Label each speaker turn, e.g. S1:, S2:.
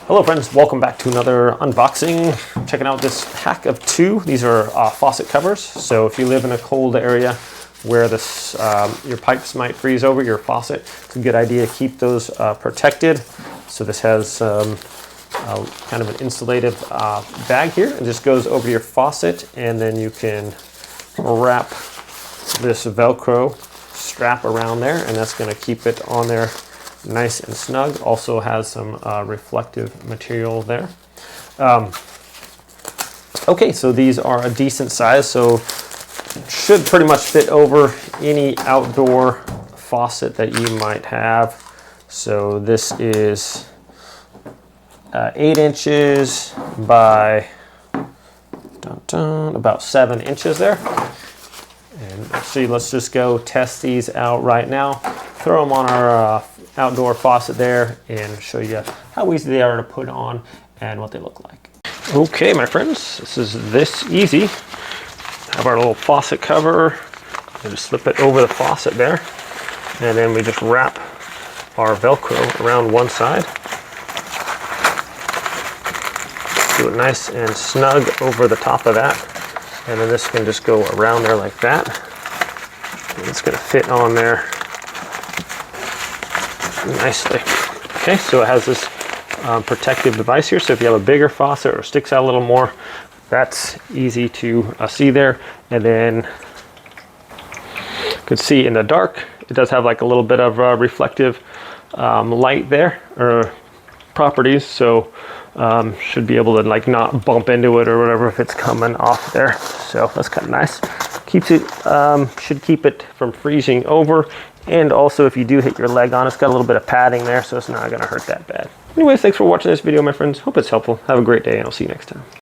S1: Hello friends, welcome back to another unboxing. Checking out this pack of two. These are faucet covers. So if you live in a cold area where this your pipes might freeze over your faucet, it's a good idea to keep those protected. So this has kind of an insulated bag here. It just goes over your faucet, and then you can wrap this Velcro strap around there, and that's going to keep it on there nice and snug. Also has some reflective material there. Okay, so these are a decent size, so should pretty much fit over any outdoor faucet that you might have. So this is 8 inches by about 7 inches there. And actually, let's just go test these out right now. Throw them on our outdoor faucet there and show you how easy they are to put on and what they look like. Okay, my friends, this is this easy. Have our little faucet cover and just slip it over the faucet there. And then we just wrap our Velcro around one side. Do it nice and snug over the top of that. And then this can just go around there like that. And it's gonna fit on there nicely. Okay, so it has this protective device here, so if you have a bigger faucet or sticks out a little more, that's easy to see there. And then you can see in the dark, it does have like a little bit of reflective light there, or properties, so should be able to like not bump into it or whatever if it's coming off there. So that's kind of nice. Keeps it, should keep it from freezing over. And also, if you do hit your leg on, it's got a little bit of padding there, so it's not going to hurt that bad. Anyways, thanks for watching this video, my friends. Hope it's helpful. Have a great day, and I'll see you next time.